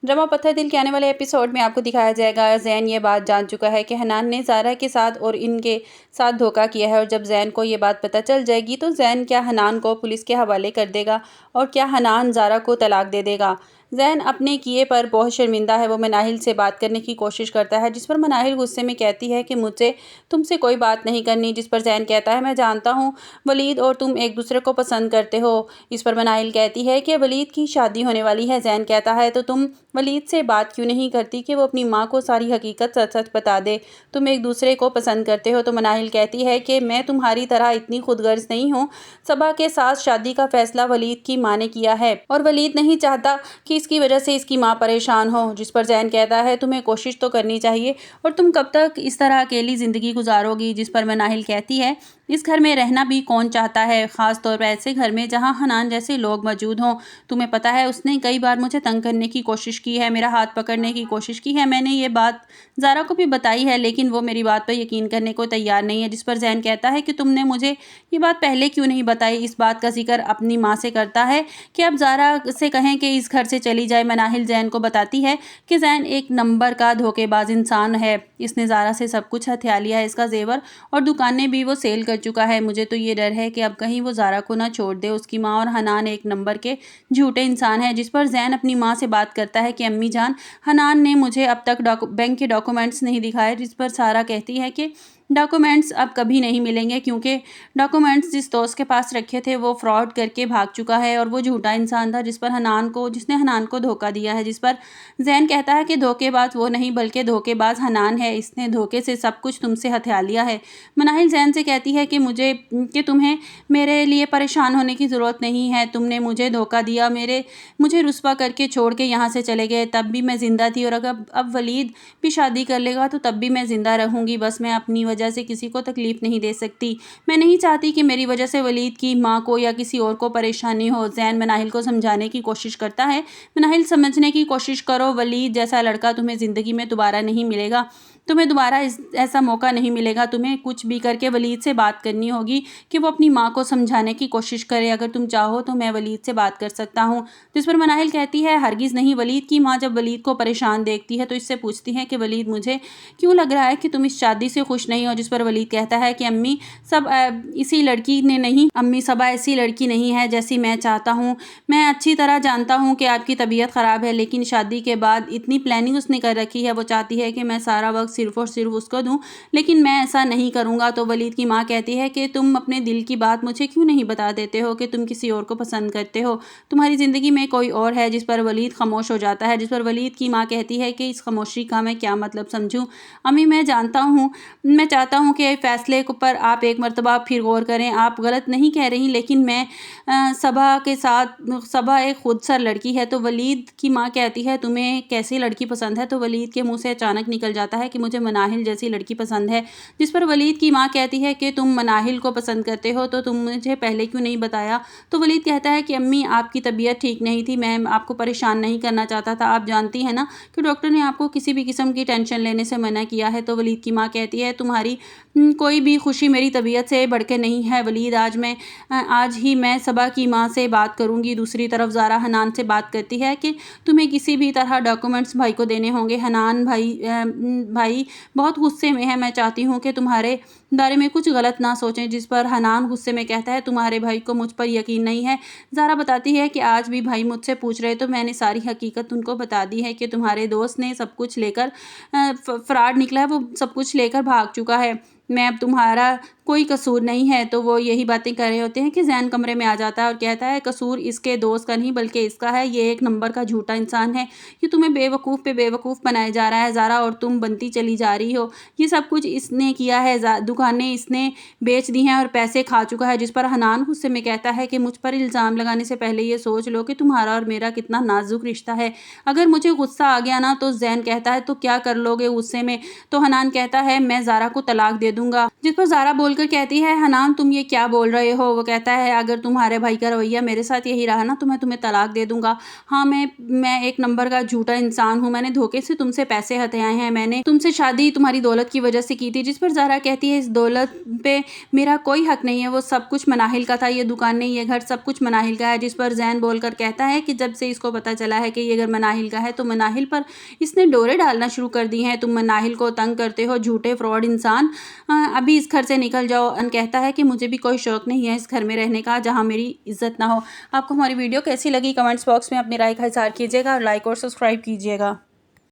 Drama पत्थर दिल के आने वाले एपिसोड में आपको दिखाया जाएगा ज़ैन ये बात जान चुका है कि हनान ने ज़ारा के साथ और इनके साथ धोखा किया है। और जब ज़ैन को ये बात पता चल जाएगी तो ज़ैन क्या हनान को पुलिस के हवाले कर देगा और क्या हनान ज़ारा को तलाक दे देगा। ज़ैन अपने किए पर बहुत शर्मिंदा है। वो मनाहिल से बात करने की कोशिश करता है, जिस पर मनाहिल गुस्से में कहती है कि मुझे तुमसे कोई बात नहीं करनी। जिस पर ज़ैन कहता है, मैं जानता हूँ वलीद और तुम एक दूसरे को पसंद करते हो। इस पर मनाहिल कहती है कि वलीद की शादी होने वाली है। ज़ैन कहता है, तो तुम वलीद से बात क्यों नहीं करती कि वो अपनी माँ को सारी हकीकत सच सच बता दे। तुम एक दूसरे को पसंद करते हो। तो मनाहिल कहती है कि मैं तुम्हारी तरह इतनी खुदगर्ज नहीं हूँ। सबा के साथ शादी का फैसला वलीद की माँ ने किया है और वलीद नहीं चाहता कि इसकी वजह से इसकी माँ परेशान हो। जिस पर ज़ैन कहता है, तुम्हें कोशिश तो करनी चाहिए और तुम कब तक इस तरह अकेली ज़िंदगी गुजारोगी। जिस पर मनाहिल कहती है, इस घर में रहना भी कौन चाहता है, ख़ास तौर पर ऐसे घर में जहाँ हनान जैसे लोग मौजूद हों। तुम्हें पता है उसने कई बार मुझे तंग करने की कोशिश की है, मेरा हाथ पकड़ने की कोशिश की है। मैंने ये बात ज़ारा को भी बताई है, लेकिन वो मेरी बात पर यकीन करने को तैयार नहीं है। जिस पर ज़ैन कहता है कि तुमने मुझे ये बात पहले क्यों नहीं बताई। इस बात का जिक्र अपनी माँ से करता है कि अब ज़ारा से कहें कि इस घर से चली जाए। मनाहिल ज़ैन को बताती है कि ज़ैन एक नंबर का धोखेबाज इंसान है। इसने ज़ारा से सब कुछ हथिया लिया है, इसका जेवर और दुकानें भी वो सेल कर चुका है। मुझे तो ये डर है कि अब कहीं वो ज़ारा को ना छोड़ दे। उसकी माँ और हनान एक नंबर के झूठे इंसान हैं। जिस पर ज़ैन अपनी माँ से बात करता है कि अम्मी जान, हनान ने मुझे अब तक बैंक के डॉक्यूमेंट्स नहीं दिखाए। जिस पर सारा कहती है कि डॉक्यूमेंट्स अब कभी नहीं मिलेंगे, क्योंकि डॉक्यूमेंट्स जिस दोस्त के पास रखे थे वो फ्रॉड करके भाग चुका है और वो झूठा इंसान था जिसने हनान को धोखा दिया है। जिस पर ज़ैन कहता है कि धोखेबाज वो नहीं बल्कि धोखेबाज हनान है, इसने धोखे से सब कुछ तुमसे हथिया लिया है। मनाहिल ज़ैन से कहती है कि तुम्हें मेरे लिए परेशान होने की ज़रूरत नहीं है। तुमने मुझे धोखा दिया, मुझे रुस्वा करके छोड़ के यहाँ से चले गए, तब भी मैं ज़िंदा थी और अगर अब वलीद भी शादी कर लेगा तो तब भी मैं ज़िंदा रहूँगी। बस मैं अपनी वजह से किसी को तकलीफ़ नहीं दे सकती। मैं नहीं चाहती कि मेरी वजह से वलीद की माँ को या किसी और को परेशानी हो। ज़ैन मनाहिल को समझाने की कोशिश करता है, मनाहिल समझने की कोशिश करो, वलीद जैसा लड़का तुम्हें ज़िंदगी में दोबारा नहीं मिलेगा। तुम्हें दोबारा ऐसा मौका नहीं मिलेगा। तुम्हें कुछ भी करके वलीद से बात करनी होगी कि वो अपनी माँ को समझाने की कोशिश करे। अगर तुम चाहो तो मैं वलीद से बात कर सकता हूँ। जिस पर मनाहिल कहती है, हरगिज़ नहीं। वलीद की माँ जब वलीद को परेशान देखती है तो इससे पूछती है कि वलीद, मुझे क्यों लग रहा है कि तुम इस शादी से खुश नहीं हो। जिस पर वलीद कहता है कि अम्मी सबा ऐसी लड़की नहीं है जैसी मैं चाहता हूँ। मैं अच्छी तरह जानता हूँ कि आपकी तबीयत ख़राब है, लेकिन शादी के बाद इतनी प्लानिंग उसने कर रखी है। वो चाहती है कि मैं सारा वक्त सिर्फ और सिर्फ उसको दूँ, लेकिन मैं ऐसा नहीं करूँगा। तो वलीद की माँ कहती है कि तुम अपने दिल की बात मुझे क्यों नहीं बता देते हो कि तुम किसी और को पसंद करते हो, तुम्हारी ज़िंदगी में कोई और है। जिस पर वलीद खामोश हो जाता है। जिस पर वलीद की माँ कहती है कि इस खामोशी का मैं क्या मतलब समझूँ। अम्मी, मैं चाहता हूँ कि फैसले पर आप एक मर्तबा फिर गौर करें। आप गलत नहीं कह रही, लेकिन सबा एक खुदसर लड़की है। तो वलीद की माँ कहती है, तुम्हें कैसी लड़की पसंद है। तो वलीद के मुंह से अचानक निकल जाता है कि मुझे मनाहिल जैसी लड़की पसंद है। जिस पर वलीद की माँ कहती है कि तुम मनाहिल को पसंद करते हो तो तुम मुझे पहले क्यों नहीं बताया। तो वलीद कहता है कि अम्मी, आपकी तबीयत ठीक नहीं थी, मैं आपको परेशान नहीं करना चाहता था। आप जानती हैं ना कि डॉक्टर ने आपको किसी भी किस्म की टेंशन लेने से मना किया है। तो वलीद की माँ कहती है, तुम्हारी कोई भी खुशी मेरी तबीयत से बढ़ के नहीं है वलीद। आज ही मैं सबा की माँ से बात करूँगी। दूसरी तरफ ज़ारा हनान से बात करती है कि तुम्हें किसी भी तरह डॉक्यूमेंट्स भाई को देने होंगे। हनान भाई बहुत गुस्से में है। मैं चाहती हूँ कि तुम्हारे बारे में कुछ गलत ना सोचें। जिस पर हनान गुस्से में कहता है, तुम्हारे भाई को मुझ पर यकीन नहीं है। ज़ारा बताती है कि आज भी भाई मुझसे पूछ रहे तो मैंने सारी हकीकत उनको बता दी है कि तुम्हारे दोस्त ने सब कुछ लेकर फ्रॉड निकला है, वो सब कुछ लेकर भाग चुका है। मैं अब तुम्हारा कोई कसूर नहीं है। तो वो यही बातें कर रहे होते हैं कि ज़ैन कमरे में आ जाता है और कहता है, कसूर इसके दोस्त का नहीं बल्कि इसका है। ये एक नंबर का झूठा इंसान है। ये तुम्हें बेवकूफ़ पे बेवकूफ़ बनाया जा रहा है ज़ारा, और तुम बनती चली जा रही हो। ये सब कुछ इसने किया है, दुकानें इसने बेच दी हैं और पैसे खा चुका है। जिस पर हनान गुस्से में कहता है कि मुझ पर इल्ज़ाम लगाने से पहले ये सोच लो कि तुम्हारा और मेरा कितना नाजुक रिश्ता है। अगर मुझे गुस्सा आ गया ना, तो ज़ैन कहता है, तो क्या कर लोगे गुस्से में। तो हनान कहता है, मैं ज़ारा को तलाक दे दूंगा। जिस पर ज़ारा बोलकर کر کہتی ہے حنان تم یہ کیا بول رہے ہو؟ وہ کہتا ہے اگر تمہارے بھائی کا رویہ میرے ساتھ یہی رہا نا تو میں تمہیں طلاق دے دوں گا۔ ہاں میں ایک نمبر کا جھوٹا انسان ہوں، میں نے دھوکے سے تم سے پیسے ہتھیائے ہیں، میں نے تم سے شادی تمہاری دولت کی وجہ سے کی تھی۔ جس پر زہرا کہتی ہے اس دولت پہ میرا کوئی حق نہیں ہے، وہ سب کچھ مناہل کا تھا، یہ دکان نہیں، یہ گھر سب کچھ مناہل کا ہے۔ جس پر زین بول کر کہتا ہے کہ جب سے اس کو پتہ چلا ہے کہ یہ گھر مناہل کا ہے تو مناہل پر اس نے ڈورے ڈالنا شروع کر دی ہیں، تم مناہل کو تنگ کرتے ہو، جھوٹے فراڈ انسان، ابھی اس گھر سے نکل جاؤ۔ ان کہتا ہے کہ مجھے بھی کوئی شوق نہیں ہے اس گھر میں رہنے کا جہاں میری عزت نہ ہو۔ آپ کو ہماری ویڈیو کیسی لگی کمنٹس باکس میں اپنی رائے کا اظہار کیجیے گا اور لائک اور سبسکرائب کیجیے گا۔